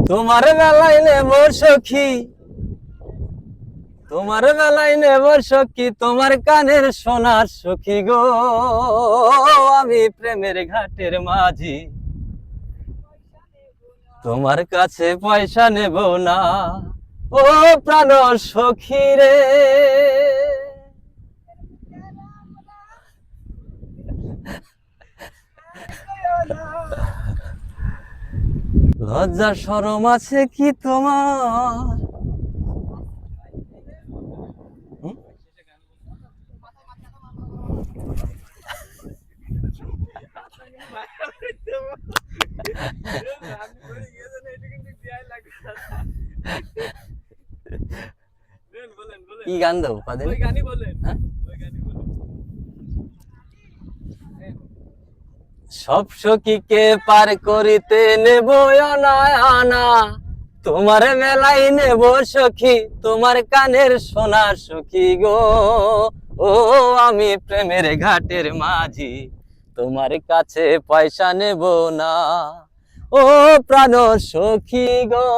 তোমার বেলায় নেব সখী, তোমার বেলায় নেব সখী, তোমার কানের সোনার সখী গো। আমি প্রেমের ঘাটের মাঝি, তোমার কাছে পয়সা নেব না। ও প্রাণ সখী রে, লজ্জা শরম আছে কি তোমার? হুম? কি গান দেবো কাদের? হ্যাঁ? সব সখীকে পার করিতে নেব আনা, তোমার মেলায় নেব সখী, তোমার কানের সোনা সখী গো। ও আমি প্রেমের ঘাটের মাঝি, তোমার কাছে পয়সা নেব না। ও প্রাণ সখী গো।